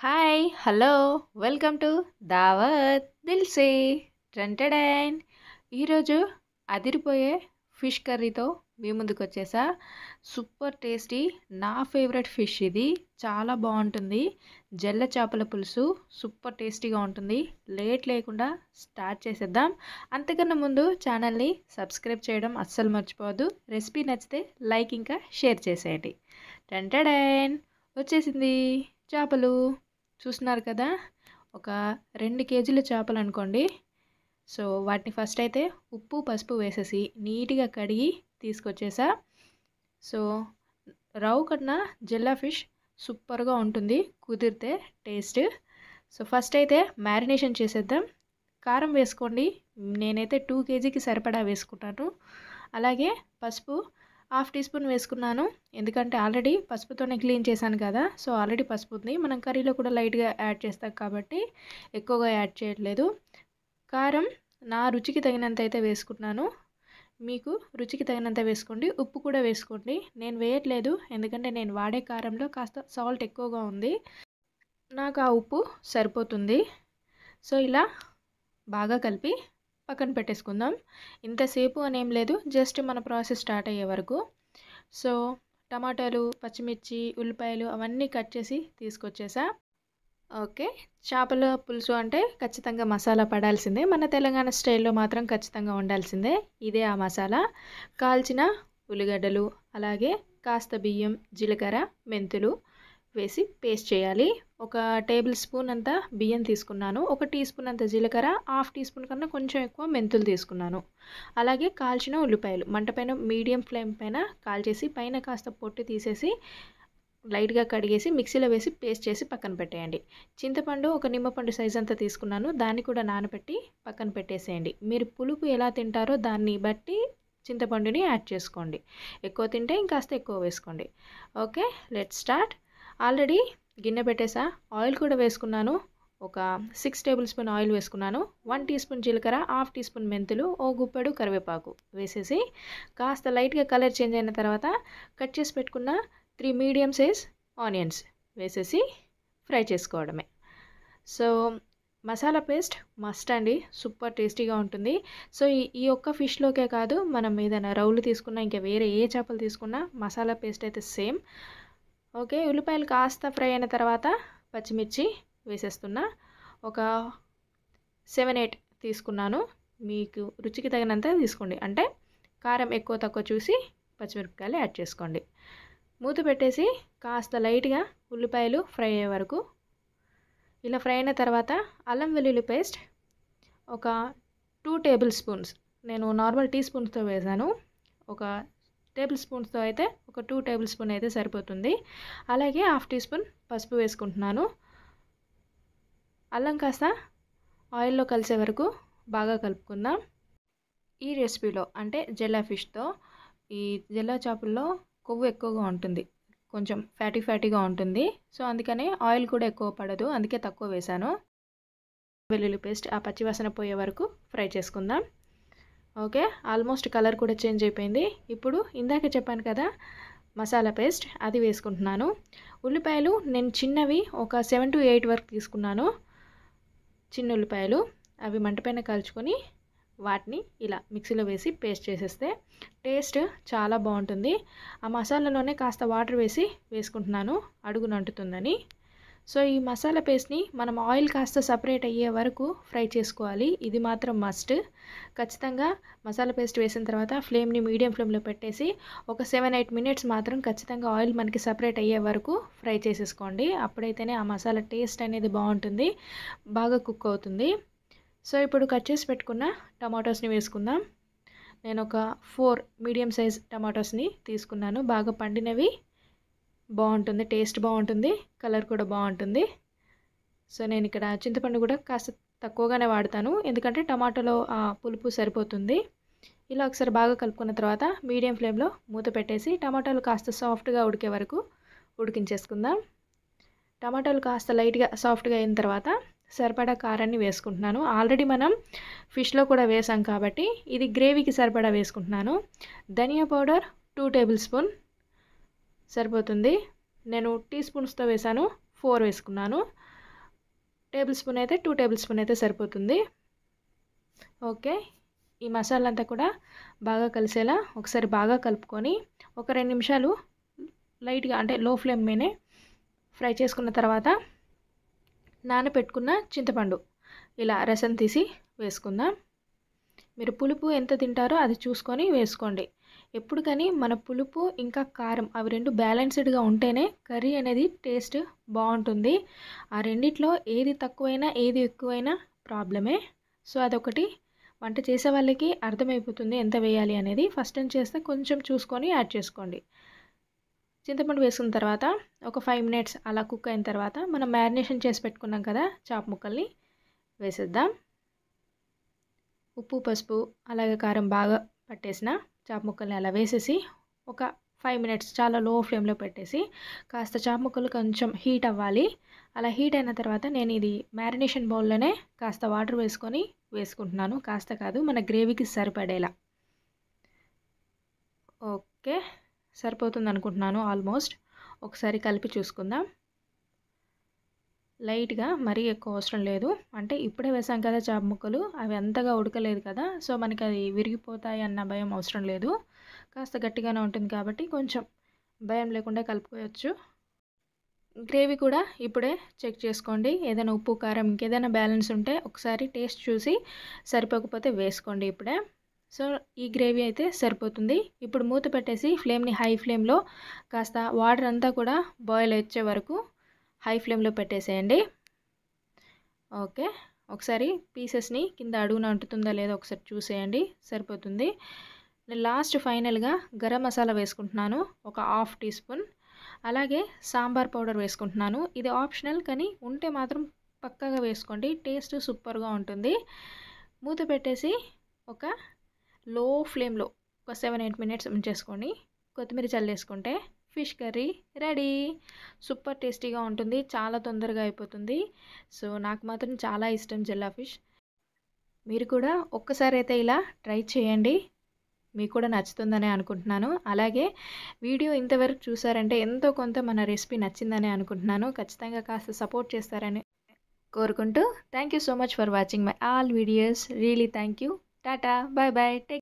Hi! Hello! Welcome to దావత్ దిల్‌సే టంటడైన్. ఈరోజు అదిరిపోయే ఫిష్ కర్రీతో మీ ముందుకొచ్చేసా. సూపర్ టేస్టీ నా ఫేవరెట్ ఫిష్ ఇది. చాలా బావుంటుంది. జెల్ల చేపల పులుసు సూపర్ టేస్టీగా ఉంటుంది. లేట్ లేకుండా స్టార్ట్ చేసేద్దాం. అంతకన్నా ముందు ఛానల్‌ని సబ్స్క్రైబ్ చేయడం అస్సలు మర్చిపోవద్దు. రెసిపీ నచ్చితే లైక్ ఇంకా షేర్ చేసేయండి. టంటడైన్ వచ్చేసింది చేపలు. చూస్తున్నారు కదా! ఒక 2 కేజీల చేపలు అనుకోండి. సో వాటిని ఫస్ట్ అయితే ఉప్పు, పసుపు వేసేసి నీట్‌గా కడిగి తీసుకొచ్చేసా. సో రౌ కన్నా జెల్లా ఫిష్ సూపర్‌గా ఉంటుంది కుదిరితే టేస్ట్. సో ఫస్ట్ అయితే మ్యారినేషన్ చేసేద్దాం. కారం వేసుకోండి. నేనైతే 2 కేజీకి సరిపడా వేసుకున్నాను. అలాగే పసుపు హాఫ్ టీ స్పూన్ వేసుకున్నాను. ఎందుకంటే ఆల్రెడీ పసుపుతోనే క్లీన్ చేశాను కదా! సో ఆల్రెడీ పసుపు ఉంది. మనం కర్రీలో కూడా లైట్‌గా యాడ్ చేస్తాం కాబట్టి ఎక్కువగా యాడ్ చేయట్లేదు. కారం నా రుచికి తగినంత అయితే వేసుకున్నాను. మీకు రుచికి తగినంత వేసుకోండి. ఉప్పు కూడా వేసుకోండి. నేను వేయట్లేదు. ఎందుకంటే నేను వాడే కారంలో కాస్త సాల్ట్ ఎక్కువగా ఉంది. నాకు ఆ ఉప్పు సరిపోతుంది. సో ఇలా బాగా కలిపి పక్కన పెట్టేసుకుందాం. ఇంతసేపు అనేం లేదు. జస్ట్ మన ప్రాసెస్ స్టార్ట్ అయ్యే వరకు. సో టమాటాలు, పచ్చిమిర్చి, ఉల్లిపాయలు అవన్నీ కట్ చేసి తీసుకొచ్చేసా. ఓకే. చేపల పులుసు అంటే ఖచ్చితంగా మసాలా పడాల్సిందే. మన తెలంగాణ స్టైల్‌లో మాత్రం ఖచ్చితంగా ఉండాల్సిందే. ఇదే ఆ మసాలా. కాల్చిన ఉల్లిగడ్డలు, అలాగే కాస్త బియ్యం, జీలకర్ర, మెంతులు వేసి పేస్ట్ చేయాలి. ఒక టేబుల్ స్పూన్ అంత బియ్యం తీసుకున్నాను. ఒక టీ స్పూన్ అంత జీలకర్ర, హాఫ్ టీ స్పూన్ కన్నా కొంచెం ఎక్కువ మెంతులు తీసుకున్నాను. అలాగే కాల్చిన ఉల్లిపాయలు మంట పైన మీడియం ఫ్లేమ్ పైన కాల్చేసి పైన కాస్త పొట్టు తీసేసి లైట్‌గా కడిగేసి మిక్సీలో వేసి పేస్ట్ చేసి పక్కన పెట్టేయండి. చింతపండు ఒక నిమ్మపండు సైజ్ అంతా తీసుకున్నాను. దాన్ని కూడా నానబెట్టి పక్కన పెట్టేసేయండి. మీరు పులుపు ఎలా తింటారో దాన్ని బట్టి చింతపండుని యాడ్ చేసుకోండి. ఎక్కువ తింటే ఇంకాస్త ఎక్కువ వేసుకోండి. ఓకే. Let's start. ఆల్రెడీ గిన్నె పెట్టేసా. ఆయిల్ కూడా వేసుకున్నాను. ఒక 6 టేబుల్ స్పూన్ ఆయిల్ వేసుకున్నాను. 1 టీ స్పూన్ జీలకర్ర, హాఫ్ టీ స్పూన్ మెంతులు, ఓ గుప్పెడు కరివేపాకు వేసేసి కాస్త లైట్‌గా కలర్ చేంజ్ అయిన తర్వాత కట్ చేసి పెట్టుకున్న 3 మీడియం సైజ్ ఆనియన్స్ వేసేసి ఫ్రై చేసుకోవడమే. సో మసాలా పేస్ట్ మస్ట్ అండి. సూపర్ టేస్టీగా ఉంటుంది. సో ఈ ఒక్క ఫిష్‌లోకే కాదు, మనం ఏదైనా రౌలు తీసుకున్నా, ఇంకా వేరే ఏ చేపలు తీసుకున్నా మసాలా పేస్ట్ అయితే సేమ్. ఓకే. ఉల్లిపాయలు కాస్త ఫ్రై అయిన తర్వాత పచ్చిమిర్చి వేసేస్తున్నా. ఒక 7, 8 తీసుకున్నాను. మీకు రుచికి తగినంత తీసుకోండి. అంటే కారం ఎక్కువ తక్కువ చూసి పచ్చిమిరపకాయలు యాడ్ చేసుకోండి. మూత పెట్టేసి కాస్త లైట్‌గా ఉల్లిపాయలు ఫ్రై అయ్యే వరకు ఇలా ఫ్రై అయిన తర్వాత అల్లం వెల్లుల్లి పేస్ట్ ఒక 2 టేబుల్ స్పూన్స్, నేను నార్మల్ టీ స్పూన్స్‌తో వేశాను. ఒక టేబుల్ స్పూన్స్‌తో అయితే ఒక 2 టేబుల్ స్పూన్ అయితే సరిపోతుంది. అలాగే హాఫ్ టీ స్పూన్ పసుపు వేసుకుంటున్నాను. అల్లం కాస్త ఆయిల్‌లో కలిసే వరకు బాగా కలుపుకుందాం. ఈ రెసిపీలో అంటే జెల్లా ఫిష్‌తో, ఈ జెల్లా చేపల్లో కొవ్వు ఎక్కువగా ఉంటుంది. కొంచెం ఫ్యాటీగా ఉంటుంది. సో అందుకనే ఆయిల్ కూడా ఎక్కువ పడదు. అందుకే తక్కువ వేశాను. వెల్లుల్లి పేస్ట్ ఆ పచ్చివాసన పోయే వరకు ఫ్రై చేసుకుందాం. ఓకే. ఆల్మోస్ట్ కలర్ కూడా చేంజ్ అయిపోయింది. ఇప్పుడు ఇందాక చెప్పాను కదా మసాలా పేస్ట్, అది వేసుకుంటున్నాను. ఉల్లిపాయలు నేను చిన్నవి ఒక 7-8 వరకు తీసుకున్నాను. చిన్న ఉల్లిపాయలు అవి మంట పైన కాల్చుకొని వాటిని ఇలా మిక్సీలో వేసి పేస్ట్ చేసేస్తే టేస్ట్ చాలా బాగుంటుంది. ఆ మసాలాలోనే కాస్త వాటర్ వేసి వేసుకుంటున్నాను అడుగున అంటుతుందని. సో ఈ మసాలా పేస్ట్ని మనం ఆయిల్ కాస్త సపరేట్ అయ్యే వరకు ఫ్రై చేసుకోవాలి. ఇది మాత్రం మస్ట్. ఖచ్చితంగా మసాలా పేస్ట్ వేసిన తర్వాత ఫ్లేమ్ని మీడియం ఫ్లేమ్లో పెట్టేసి ఒక 7-8 మినిట్స్ మాత్రం ఖచ్చితంగా ఆయిల్ మనకి సపరేట్ అయ్యే వరకు ఫ్రై చేసేసుకోండి. అప్పుడైతేనే ఆ మసాలా టేస్ట్ అనేది బాగుంటుంది, బాగా కుక్ అవుతుంది. సో ఇప్పుడు కట్ చేసి పెట్టుకున్న టమాటోస్ని వేసుకుందాం. నేను ఒక 4 మీడియం సైజ్ టమాటోస్ని తీసుకున్నాను. బాగా పండినవి బాగుంటుంది, టేస్ట్ బాగుంటుంది, కలర్ కూడా బాగుంటుంది. సో నేను ఇక్కడ చింతపండు కూడా కాస్త తక్కువగానే వాడతాను, ఎందుకంటే టమాటాలో ఆ పులుపు సరిపోతుంది. ఇలా ఒకసారి బాగా కలుపుకున్న తర్వాత మీడియం ఫ్లేమ్లో మూత పెట్టేసి టమాటాలు కాస్త సాఫ్ట్గా ఉడికే వరకు ఉడికించేసుకుందాం. టమాటాలు కాస్త లైట్గా సాఫ్ట్గా అయిన తర్వాత సరిపడా కారాన్ని వేసుకుంటున్నాను. ఆల్రెడీ మనం ఫిష్లో కూడా వేసాం కాబట్టి ఇది గ్రేవీకి సరిపడా వేసుకుంటున్నాను. ధనియా పౌడర్ 2 టేబుల్ స్పూన్ సరిపోతుంది. నేను టీ స్పూన్స్తో వేసాను, 4 వేసుకున్నాను. టేబుల్ స్పూన్ అయితే 2 టేబుల్ స్పూన్ అయితే సరిపోతుంది. ఓకే. ఈ మసాలా అంతా కూడా బాగా కలిసేలా ఒకసారి బాగా కలుపుకొని ఒక 2 నిమిషాలు లైట్గా అంటే లో ఫ్లేమ్ మీదే ఫ్రై చేసుకున్న తర్వాత నానబెట్టుకున్న చింతపండు ఇలా రసం తీసి వేసుకుందాం. మీరు పులుపు ఎంత తింటారో అది చూసుకొని వేసుకోండి. ఎప్పుడు కానీ మన పులుపు ఇంకా కారం అవి రెండు బ్యాలెన్స్డ్గా ఉంటేనే కర్రీ అనేది టేస్ట్ బాగుంటుంది. ఆ రెండిట్లో ఏది తక్కువైనా ఏది ఎక్కువైనా ప్రాబ్లమే. సో అదొకటి వంట చేసే వాళ్ళకి అర్థమైపోతుంది ఎంత వేయాలి అనేది. ఫస్ట్ టైం చేస్తే కొంచెం చూసుకొని యాడ్ చేసుకోండి. చింతపండు వేసుకున్న తర్వాత ఒక 5 మినిట్స్ అలా కుక్ అయిన తర్వాత మనం మ్యారినేషన్ చేసి పెట్టుకున్నాం కదా చాప్ ముక్కల్ని వేసేద్దాం. ఉప్పు, పసుపు అలాగే కారం బాగా పట్టేసిన చాప్ ముక్కల్ని అలా వేసేసి ఒక 5 మినిట్స్ చాలా లో ఫ్లేమ్లో పెట్టేసి కాస్త చాప్ ముక్కలు కొంచెం హీట్ అవ్వాలి. అలా హీట్ అయిన తర్వాత నేను ఇది మ్యారినేషన్ బౌల్లోనే కాస్త వాటర్ వేసుకొని వేసుకుంటున్నాను. కాస్త కాదు, మన గ్రేవీకి సరిపడేలా. ఓకే, సరిపోతుంది అనుకుంటున్నాను ఆల్మోస్ట్. ఒకసారి కలిపి చూసుకుందాం. లైట్గా మరీ ఎక్కువ అవసరం లేదు, అంటే ఇప్పుడే వేసాం కదా చాప్ ముక్కలు, అవి అంతగా ఉడకలేదు కదా, సో మనకి అది విరిగిపోతాయి అన్న భయం అవసరం లేదు. కాస్త గట్టిగానే ఉంటుంది కాబట్టి కొంచెం భయం లేకుండా కలుపుకోవచ్చు. గ్రేవీ కూడా ఇప్పుడే చెక్ చేసుకోండి. ఏదైనా ఉప్పు, కారం ఇంకేదైనా బ్యాలెన్స్ ఉంటే ఒకసారి టేస్ట్ చూసి సరిపోకపోతే వేసుకోండి ఇప్పుడే. సో ఈ గ్రేవీ అయితే సరిపోతుంది. ఇప్పుడు మూత పెట్టేసి ఫ్లేమ్ని హై ఫ్లేమ్లో కాస్త వాటర్ అంతా కూడా బాయిల్ వచ్చే వరకు హై ఫ్లేమ్లో పెట్టేసేయండి. ఓకే, ఒకసారి పీసెస్ని కింద అడుగున అంటుతుందా లేదో ఒకసారి చూసేయండి, సరిపోతుంది. నేను లాస్ట్ ఫైనల్గా గరం మసాలా వేసుకుంటున్నాను ఒక 1/2 టీ స్పూన్. అలాగే సాంబార్ పౌడర్ వేసుకుంటున్నాను. ఇది ఆప్షనల్, కానీ ఉంటే మాత్రం పక్కాగా వేసుకోండి, టేస్ట్ సూపర్గా ఉంటుంది. మూత పెట్టేసి ఒక లో ఫ్లేమ్లో ఒక 7-8 మినిట్స్ ఉంచేసుకొని కొత్తిమీర చల్లేసుకుంటే ఫిష్ కర్రీ రెడీ. సూపర్ టేస్టీగా ఉంటుంది, చాలా తొందరగా అయిపోతుంది. సో నాకు మాత్రం చాలా ఇష్టం జెల్లా ఫిష్. మీరు కూడా ఒక్కసారి అయితే ఇలా ట్రై చేయండి, మీకు కూడా నచ్చుతుందని అనుకుంటున్నాను. అలాగే వీడియో ఇంతవరకు చూసారంటే ఎంతో కొంత మన రెసిపీ నచ్చిందని అనుకుంటున్నాను. ఖచ్చితంగా కాస్త సపోర్ట్ చేస్తారని కోరుకుంటూ thank you so much for watching my all videos. Really thank you. Tata, bye bye, take